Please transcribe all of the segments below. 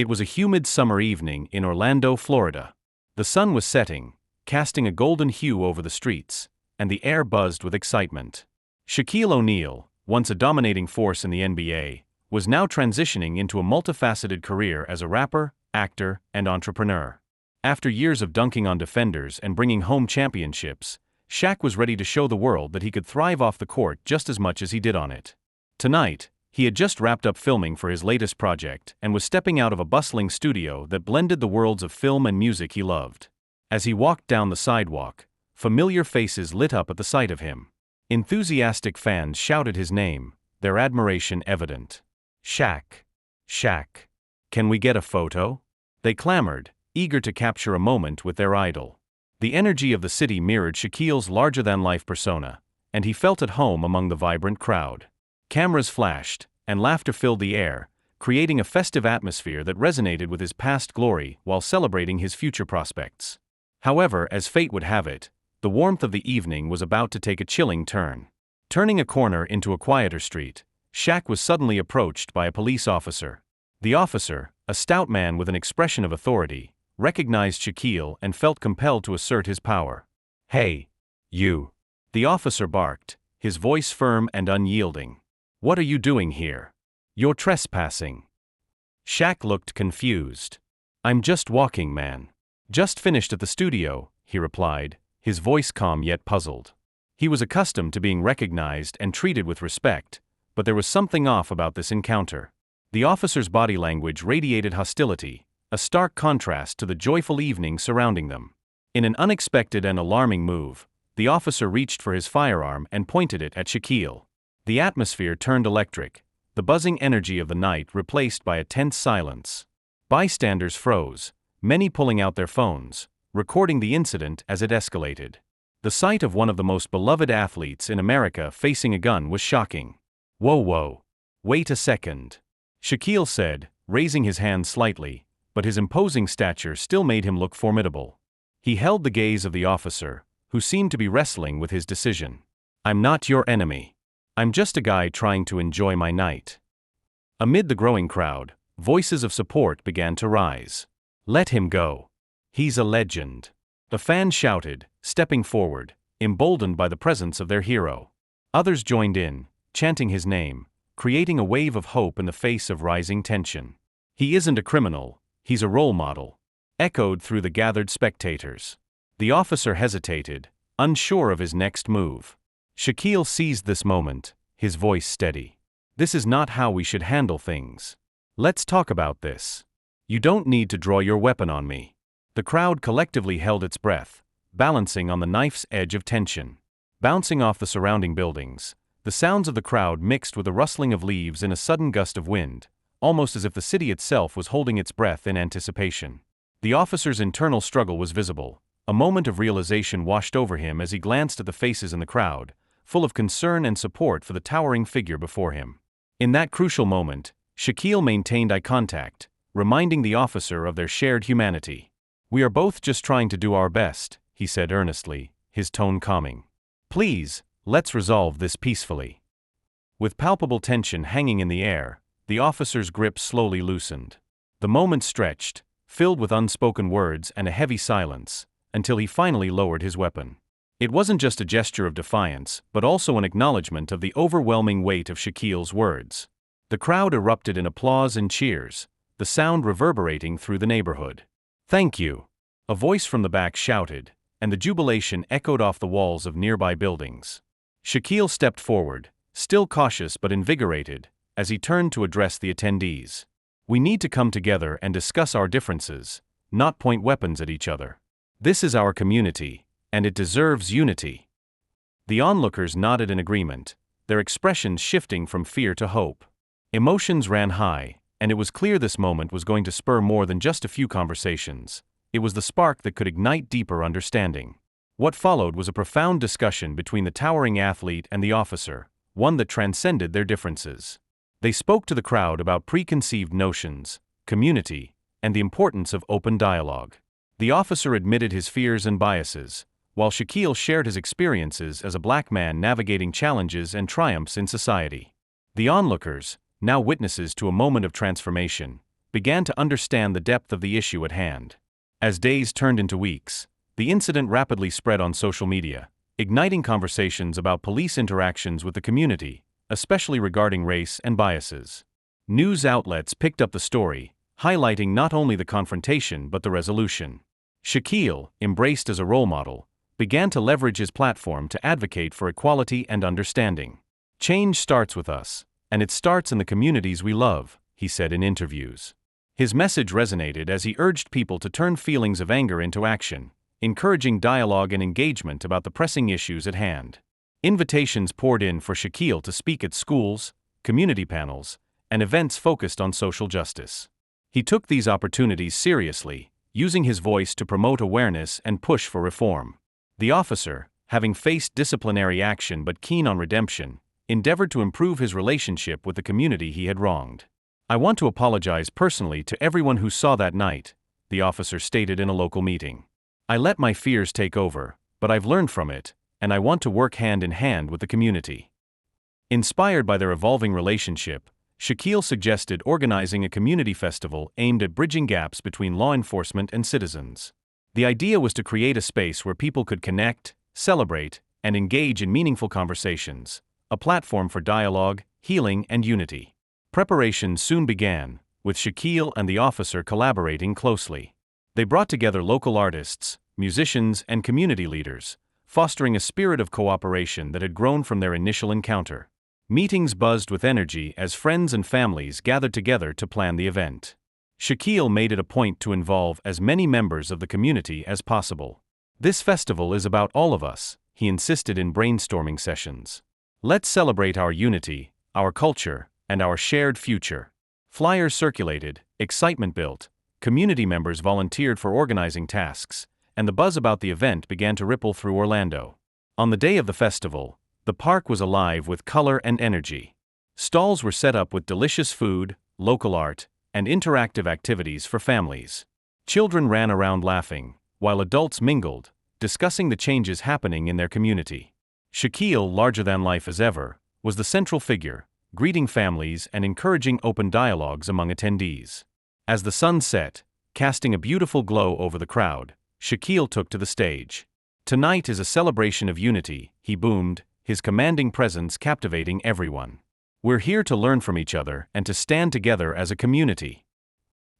It was a humid summer evening in Orlando, Florida. The sun was setting, casting a golden hue over the streets, and the air buzzed with excitement. Shaquille O'Neal, once a dominating force in the NBA, was now transitioning into a multifaceted career as a rapper, actor, and entrepreneur. After years of dunking on defenders and bringing home championships, Shaq was ready to show the world that he could thrive off the court just as much as he did on it. Tonight, he had just wrapped up filming for his latest project and was stepping out of a bustling studio that blended the worlds of film and music he loved. As he walked down the sidewalk, familiar faces lit up at the sight of him. Enthusiastic fans shouted his name, their admiration evident. "Shaq! Shaq! Can we get a photo?" They clamored, eager to capture a moment with their idol. The energy of the city mirrored Shaquille's larger-than-life persona, and he felt at home among the vibrant crowd. Cameras flashed, and laughter filled the air, creating a festive atmosphere that resonated with his past glory while celebrating his future prospects. However, as fate would have it, the warmth of the evening was about to take a chilling turn. Turning a corner into a quieter street, Shaq was suddenly approached by a police officer. The officer, a stout man with an expression of authority, recognized Shaquille and felt compelled to assert his power. "Hey, you!" the officer barked, his voice firm and unyielding. "What are you doing here? You're trespassing." Shaq looked confused. "I'm just walking, man. Just finished at the studio," he replied, his voice calm yet puzzled. He was accustomed to being recognized and treated with respect, but there was something off about this encounter. The officer's body language radiated hostility, a stark contrast to the joyful evening surrounding them. In an unexpected and alarming move, the officer reached for his firearm and pointed it at Shaquille. The atmosphere turned electric, the buzzing energy of the night replaced by a tense silence. Bystanders froze, many pulling out their phones, recording the incident as it escalated. The sight of one of the most beloved athletes in America facing a gun was shocking. Whoa. Wait a second," Shaquille said, raising his hand slightly, but his imposing stature still made him look formidable. He held the gaze of the officer, who seemed to be wrestling with his decision. "I'm not your enemy. I'm just a guy trying to enjoy my night." Amid the growing crowd, voices of support began to rise. "Let him go. He's a legend," the fans shouted, stepping forward, emboldened by the presence of their hero. Others joined in, chanting his name, creating a wave of hope in the face of rising tension. "He isn't a criminal, he's a role model," echoed through the gathered spectators. The officer hesitated, unsure of his next move. Shaquille seized this moment, his voice steady. "This is not how we should handle things. Let's talk about this. You don't need to draw your weapon on me." The crowd collectively held its breath, balancing on the knife's edge of tension. Bouncing off the surrounding buildings, the sounds of the crowd mixed with the rustling of leaves in a sudden gust of wind, almost as if the city itself was holding its breath in anticipation. The officer's internal struggle was visible. A moment of realization washed over him as he glanced at the faces in the crowd, full of concern and support for the towering figure before him. In that crucial moment, Shaquille maintained eye contact, reminding the officer of their shared humanity. "We are both just trying to do our best," he said earnestly, his tone calming. "Please, let's resolve this peacefully." With palpable tension hanging in the air, the officer's grip slowly loosened. The moment stretched, filled with unspoken words and a heavy silence, until he finally lowered his weapon. It wasn't just a gesture of defiance, but also an acknowledgement of the overwhelming weight of Shaquille's words. The crowd erupted in applause and cheers, the sound reverberating through the neighborhood. "Thank you," a voice from the back shouted, and the jubilation echoed off the walls of nearby buildings. Shaquille stepped forward, still cautious but invigorated, as he turned to address the attendees. "We need to come together and discuss our differences, not point weapons at each other. This is our community, and it deserves unity." The onlookers nodded in agreement, their expressions shifting from fear to hope. Emotions ran high, and it was clear this moment was going to spur more than just a few conversations. It was the spark that could ignite deeper understanding. What followed was a profound discussion between the towering athlete and the officer, one that transcended their differences. They spoke to the crowd about preconceived notions, community, and the importance of open dialogue. The officer admitted his fears and biases, while Shaquille shared his experiences as a black man navigating challenges and triumphs in society. The onlookers, now witnesses to a moment of transformation, began to understand the depth of the issue at hand. As days turned into weeks, the incident rapidly spread on social media, igniting conversations about police interactions with the community, especially regarding race and biases. News outlets picked up the story, highlighting not only the confrontation but the resolution. Shaquille, embraced as a role model, began to leverage his platform to advocate for equality and understanding. "Change starts with us, and it starts in the communities we love," he said in interviews. His message resonated as he urged people to turn feelings of anger into action, encouraging dialogue and engagement about the pressing issues at hand. Invitations poured in for Shaquille to speak at schools, community panels, and events focused on social justice. He took these opportunities seriously, using his voice to promote awareness and push for reform. The officer, having faced disciplinary action but keen on redemption, endeavored to improve his relationship with the community he had wronged. "I want to apologize personally to everyone who saw that night," the officer stated in a local meeting. "I let my fears take over, but I've learned from it, and I want to work hand in hand with the community." Inspired by their evolving relationship, Shaquille suggested organizing a community festival aimed at bridging gaps between law enforcement and citizens. The idea was to create a space where people could connect, celebrate, and engage in meaningful conversations, a platform for dialogue, healing, and unity. Preparations soon began, with Shaquille and the officer collaborating closely. They brought together local artists, musicians, and community leaders, fostering a spirit of cooperation that had grown from their initial encounter. Meetings buzzed with energy as friends and families gathered together to plan the event. Shaquille made it a point to involve as many members of the community as possible. "This festival is about all of us," he insisted in brainstorming sessions. "Let's celebrate our unity, our culture, and our shared future." Flyers circulated, excitement built, community members volunteered for organizing tasks, and the buzz about the event began to ripple through Orlando. On the day of the festival, the park was alive with color and energy. Stalls were set up with delicious food, local art, and interactive activities for families. Children ran around laughing, while adults mingled, discussing the changes happening in their community. Shaquille, larger than life as ever, was the central figure, greeting families and encouraging open dialogues among attendees. As the sun set, casting a beautiful glow over the crowd, Shaquille took to the stage. "Tonight is a celebration of unity," he boomed, his commanding presence captivating everyone. "We're here to learn from each other and to stand together as a community."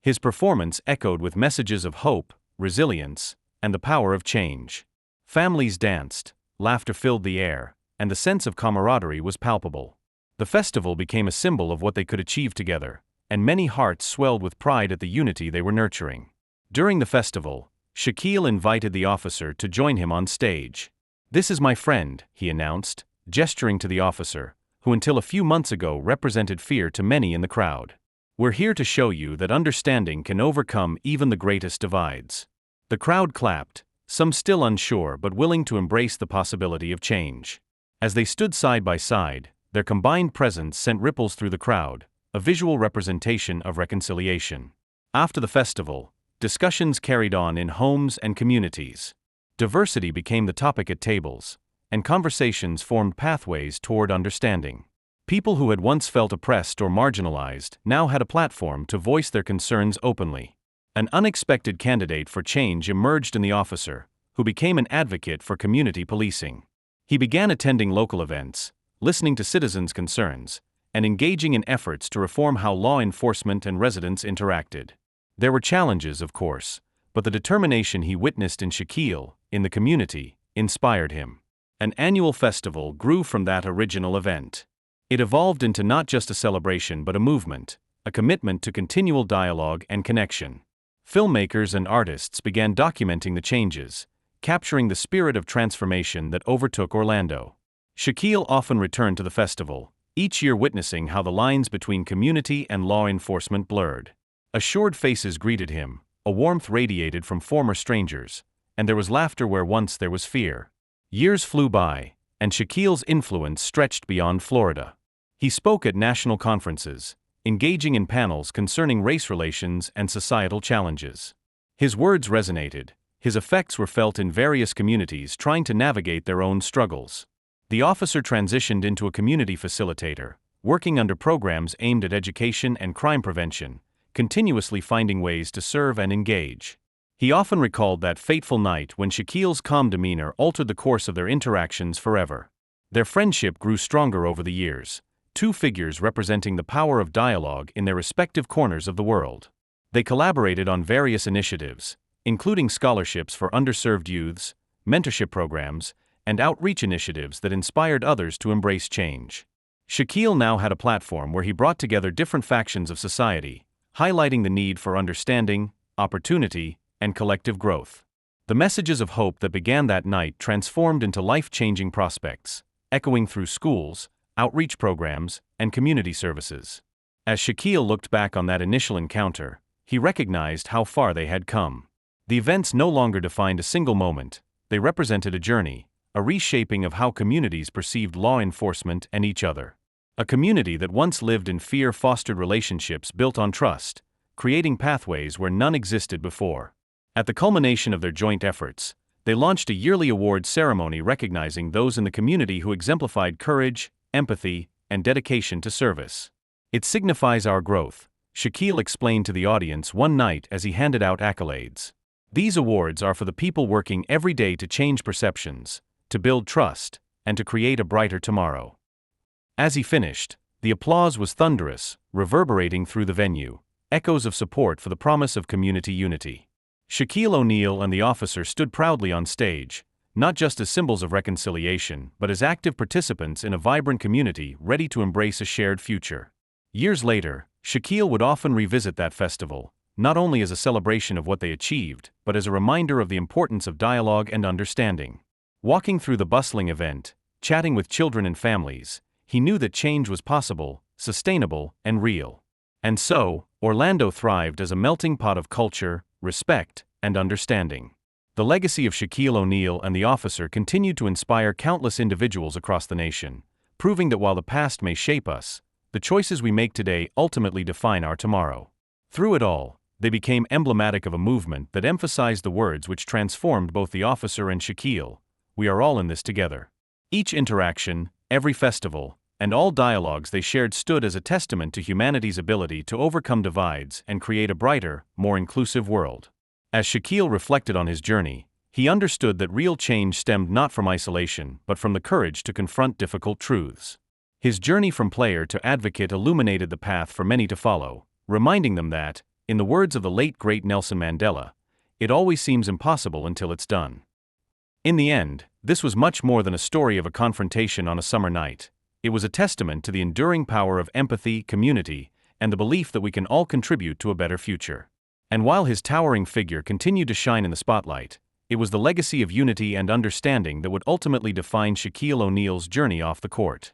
His performance echoed with messages of hope, resilience, and the power of change. Families danced, laughter filled the air, and the sense of camaraderie was palpable. The festival became a symbol of what they could achieve together, and many hearts swelled with pride at the unity they were nurturing. During the festival, Shaquille invited the officer to join him on stage. "This is my friend," he announced, gesturing to the officer, who until a few months ago represented fear to many in the crowd. "We're here to show you that understanding can overcome even the greatest divides." The crowd clapped, some still unsure but willing to embrace the possibility of change. As they stood side by side, their combined presence sent ripples through the crowd, a visual representation of reconciliation. After the festival, discussions carried on in homes and communities. Diversity became the topic at tables, and conversations formed pathways toward understanding. People who had once felt oppressed or marginalized now had a platform to voice their concerns openly. An unexpected candidate for change emerged in the officer, who became an advocate for community policing. He began attending local events, listening to citizens' concerns, and engaging in efforts to reform how law enforcement and residents interacted. There were challenges, of course, but the determination he witnessed in Shaquille, in the community, inspired him. An annual festival grew from that original event. It evolved into not just a celebration but a movement, a commitment to continual dialogue and connection. Filmmakers and artists began documenting the changes, capturing the spirit of transformation that overtook Orlando. Shaquille often returned to the festival, each year witnessing how the lines between community and law enforcement blurred. Assured faces greeted him, a warmth radiated from former strangers, and there was laughter where once there was fear. Years flew by, and Shaquille's influence stretched beyond Florida. He spoke at national conferences, engaging in panels concerning race relations and societal challenges. His words resonated, his effects were felt in various communities trying to navigate their own struggles. The officer transitioned into a community facilitator, working under programs aimed at education and crime prevention, continuously finding ways to serve and engage. He often recalled that fateful night when Shaquille's calm demeanor altered the course of their interactions forever. Their friendship grew stronger over the years, two figures representing the power of dialogue in their respective corners of the world. They collaborated on various initiatives, including scholarships for underserved youths, mentorship programs, and outreach initiatives that inspired others to embrace change. Shaquille now had a platform where he brought together different factions of society, highlighting the need for understanding, opportunity, and collective growth. The messages of hope that began that night transformed into life-changing prospects, echoing through schools, outreach programs, and community services. As Shaquille looked back on that initial encounter, he recognized how far they had come. The events no longer defined a single moment, they represented a journey, a reshaping of how communities perceived law enforcement and each other. A community that once lived in fear fostered relationships built on trust, creating pathways where none existed before. At the culmination of their joint efforts, they launched a yearly awards ceremony recognizing those in the community who exemplified courage, empathy, and dedication to service. "It signifies our growth," Shaquille explained to the audience one night as he handed out accolades. "These awards are for the people working every day to change perceptions, to build trust, and to create a brighter tomorrow." As he finished, the applause was thunderous, reverberating through the venue, echoes of support for the promise of community unity. Shaquille O'Neal and the officer stood proudly on stage, not just as symbols of reconciliation, but as active participants in a vibrant community ready to embrace a shared future. Years later, Shaquille would often revisit that festival, not only as a celebration of what they achieved, but as a reminder of the importance of dialogue and understanding. Walking through the bustling event, chatting with children and families, he knew that change was possible, sustainable, and real. And so, Orlando thrived as a melting pot of culture, respect, and understanding. The legacy of Shaquille O'Neal and the officer continued to inspire countless individuals across the nation, proving that while the past may shape us, the choices we make today ultimately define our tomorrow. Through it all, they became emblematic of a movement that emphasized the words which transformed both the officer and Shaquille: "We are all in this together." Each interaction, every festival, and all dialogues they shared stood as a testament to humanity's ability to overcome divides and create a brighter, more inclusive world. As Shaquille reflected on his journey, he understood that real change stemmed not from isolation but from the courage to confront difficult truths. His journey from player to advocate illuminated the path for many to follow, reminding them that, in the words of the late great Nelson Mandela, "It always seems impossible until it's done." In the end, this was much more than a story of a confrontation on a summer night. It was a testament to the enduring power of empathy, community, and the belief that we can all contribute to a better future. And while his towering figure continued to shine in the spotlight, it was the legacy of unity and understanding that would ultimately define Shaquille O'Neal's journey off the court.